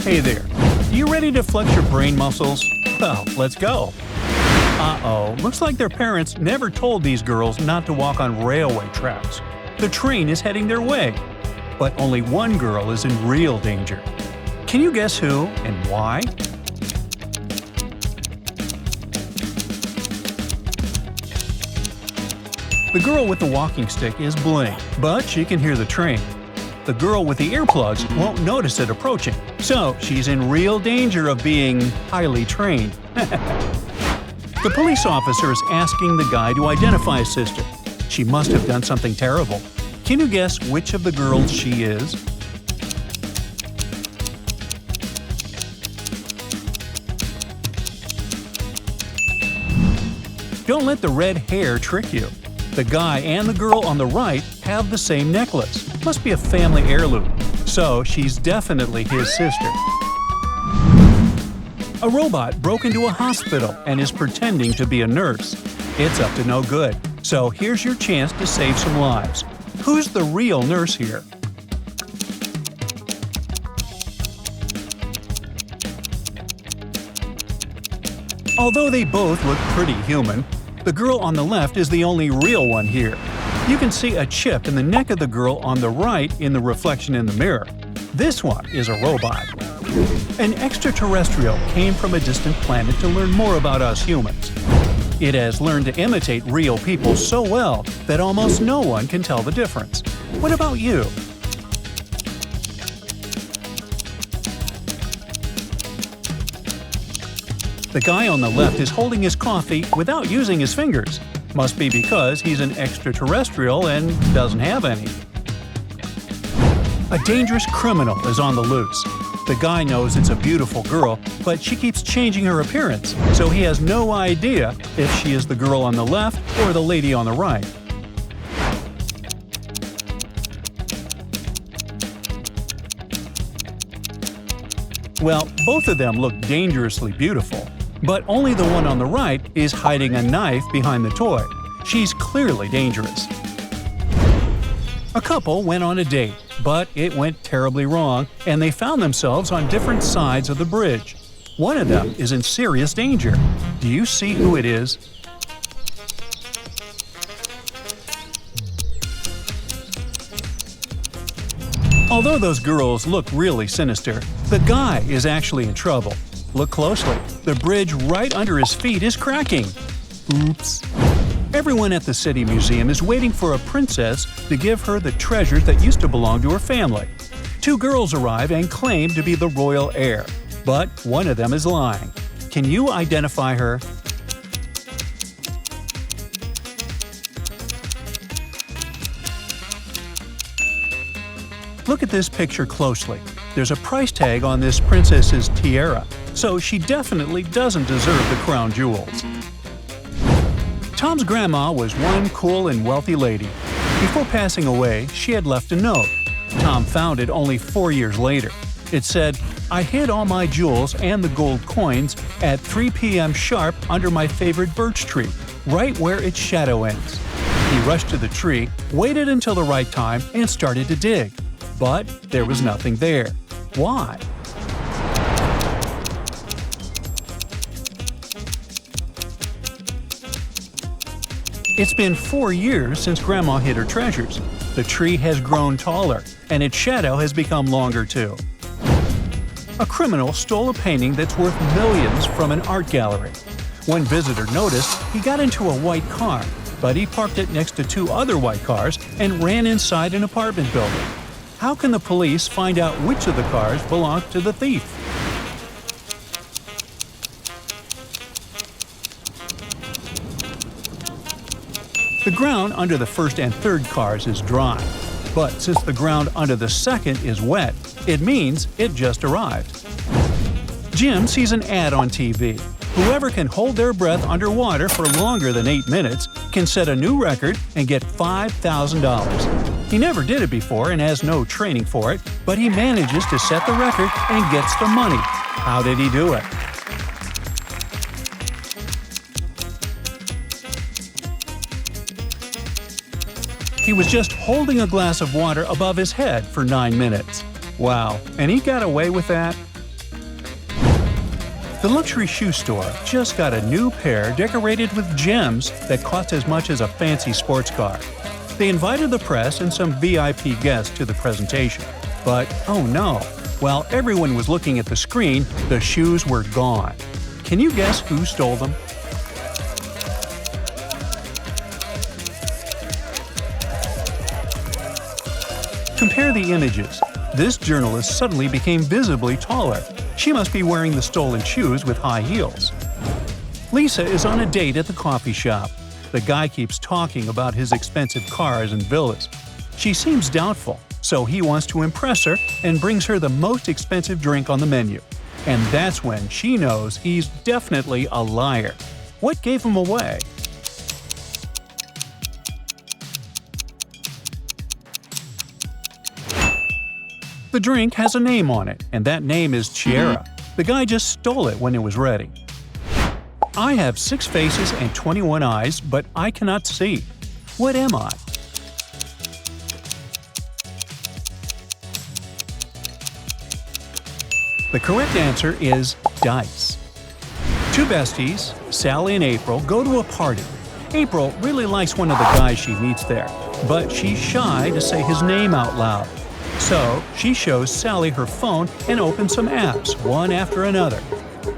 Hey there, you ready to flex your brain muscles? Well, let's go. Uh-oh, looks like their parents never told these girls not to walk on railway tracks. The train is heading their way. But only one girl is in real danger. Can you guess who and why? The girl with the walking stick is Bling, but she can hear the train. The girl with the earplugs won't notice it approaching, so she's in real danger of being highly trained. The police officer is asking the guy to identify his sister. She must have done something terrible. Can you guess which of the girls she is? Don't let the red hair trick you. The guy and the girl on the right have the same necklace. Must be a family heirloom. So she's definitely his sister. A robot broke into a hospital and is pretending to be a nurse. It's up to no good. So here's your chance to save some lives. Who's the real nurse here? Although they both look pretty human, the girl on the left is the only real one here. You can see a chip in the neck of the girl on the right in the reflection in the mirror. This one is a robot. An extraterrestrial came from a distant planet to learn more about us humans. It has learned to imitate real people so well that almost no one can tell the difference. What about you? The guy on the left is holding his coffee without using his fingers. Must be because he's an extraterrestrial and doesn't have any. A dangerous criminal is on the loose. The guy knows it's a beautiful girl, but she keeps changing her appearance, so he has no idea if she is the girl on the left or the lady on the right. Well, both of them look dangerously beautiful, but only the one on the right is hiding a knife behind the toy. She's clearly dangerous. A couple went on a date, but it went terribly wrong, and they found themselves on different sides of the bridge. One of them is in serious danger. Do you see who it is? Although those girls look really sinister, the guy is actually in trouble. Look closely. The bridge right under his feet is cracking. Oops. Everyone at the City Museum is waiting for a princess to give her the treasures that used to belong to her family. Two girls arrive and claim to be the royal heir, but one of them is lying. Can you identify her? Look at this picture closely. There's a price tag on this princess's tiara, so she definitely doesn't deserve the crown jewels. Tom's grandma was one cool and wealthy lady. Before passing away, she had left a note. Tom found it only 4 years later. It said, "I hid all my jewels and the gold coins at 3 p.m. sharp under my favorite birch tree, right where its shadow ends." He rushed to the tree, waited until the right time, and started to dig. But there was nothing there. Why? It's been 4 years since Grandma hid her treasures. The tree has grown taller, and its shadow has become longer too. A criminal stole a painting that's worth millions from an art gallery. One visitor noticed he got into a white car, but he parked it next to 2 other white cars and ran inside an apartment building. How can the police find out which of the cars belonged to the thief? The ground under the first and third cars is dry, but since the ground under the second is wet, it means it just arrived. Jim sees an ad on TV. Whoever can hold their breath underwater for longer than 8 minutes can set a new record and get $5,000. He never did it before and has no training for it, but he manages to set the record and gets the money. How did he do it? He was just holding a glass of water above his head for 9 minutes. Wow, and he got away with that? The luxury shoe store just got a new pair decorated with gems that cost as much as a fancy sports car. They invited the press and some VIP guests to the presentation. But oh no, while everyone was looking at the screen, the shoes were gone. Can you guess who stole them? Compare the images. This journalist suddenly became visibly taller. She must be wearing the stolen shoes with high heels. Lisa is on a date at the coffee shop. The guy keeps talking about his expensive cars and villas. She seems doubtful, so he wants to impress her and brings her the most expensive drink on the menu. And that's when she knows he's definitely a liar. What gave him away? The drink has a name on it, and that name is Tiara. The guy just stole it when it was ready. I have 6 faces and 21 eyes, but I cannot see. What am I? The correct answer is dice. 2 besties, Sally and April, go to a party. April really likes one of the guys she meets there, but she's shy to say his name out loud. So she shows Sally her phone and opens some apps, one after another.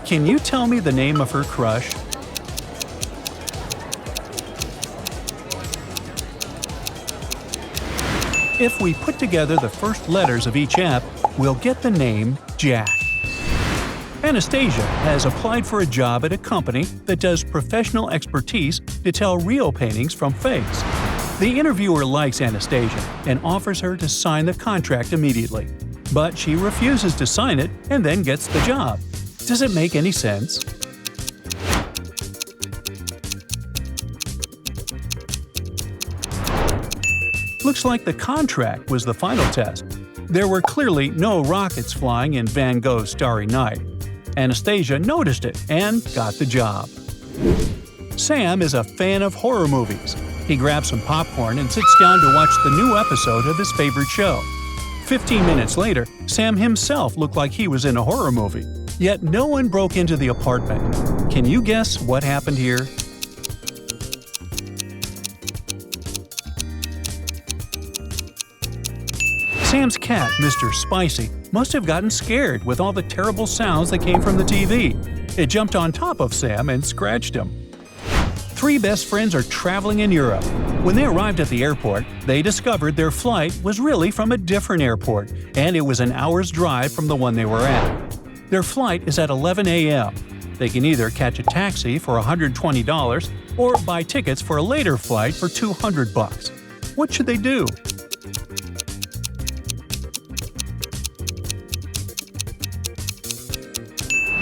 Can you tell me the name of her crush? If we put together the first letters of each app, we'll get the name Jack. Anastasia has applied for a job at a company that does professional expertise to tell real paintings from fakes. The interviewer likes Anastasia and offers her to sign the contract immediately. But she refuses to sign it and then gets the job. Does it make any sense? Looks like the contract was the final test. There were clearly no rockets flying in Van Gogh's Starry Night. Anastasia noticed it and got the job. Sam is a fan of horror movies. He grabs some popcorn and sits down to watch the new episode of his favorite show. 15 minutes later, Sam himself looked like he was in a horror movie. Yet no one broke into the apartment. Can you guess what happened here? Sam's cat, Mr. Spicy, must have gotten scared with all the terrible sounds that came from the TV. It jumped on top of Sam and scratched him. 3 best friends are traveling in Europe. When they arrived at the airport, they discovered their flight was really from a different airport, and it was an hour's drive from the one they were at. Their flight is at 11 a.m. They can either catch a taxi for $120 or buy tickets for a later flight for $200. What should they do?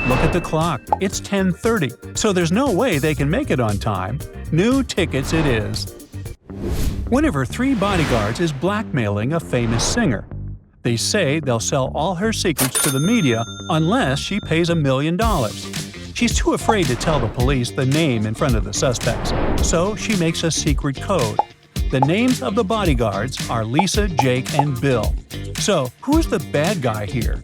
Look at the clock. It's 10:30, so there's no way they can make it on time. New tickets it is. One of her 3 bodyguards is blackmailing a famous singer. They say they'll sell all her secrets to the media unless she pays $1 million. She's too afraid to tell the police the name in front of the suspects, so she makes a secret code. The names of the bodyguards are Lisa, Jake, and Bill. So, who's the bad guy here?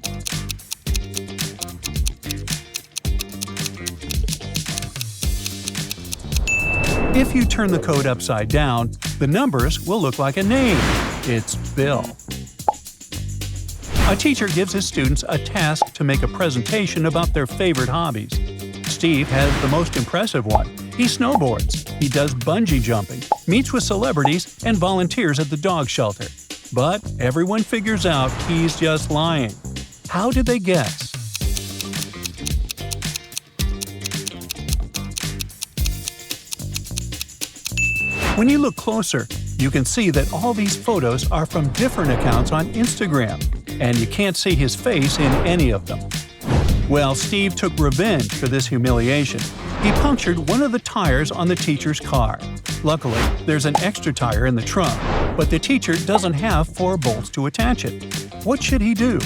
If you turn the code upside down, the numbers will look like a name. It's Bill. A teacher gives his students a task to make a presentation about their favorite hobbies. Steve has the most impressive one. He snowboards, he does bungee jumping, meets with celebrities, and volunteers at the dog shelter. But everyone figures out he's just lying. How did they guess? When you look closer, you can see that all these photos are from different accounts on Instagram, and you can't see his face in any of them. Well, Steve took revenge for this humiliation. He punctured one of the tires on the teacher's car. Luckily, there's an extra tire in the trunk, but the teacher doesn't have 4 bolts to attach it. What should he do?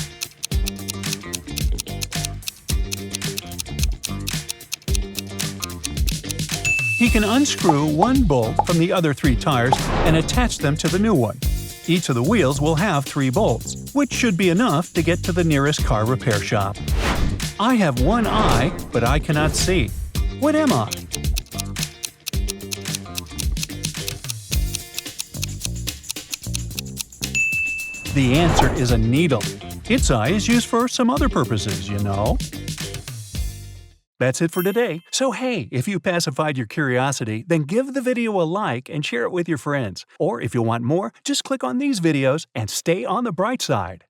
He can unscrew 1 bolt from the other 3 tires and attach them to the new one. Each of the wheels will have 3 bolts, which should be enough to get to the nearest car repair shop. I have one eye, but I cannot see. What am I? The answer is a needle. Its eye is used for some other purposes, you know. That's it for today. So hey, if you pacified your curiosity, then give the video a like and share it with your friends. Or if you want more, just click on these videos and stay on the bright side.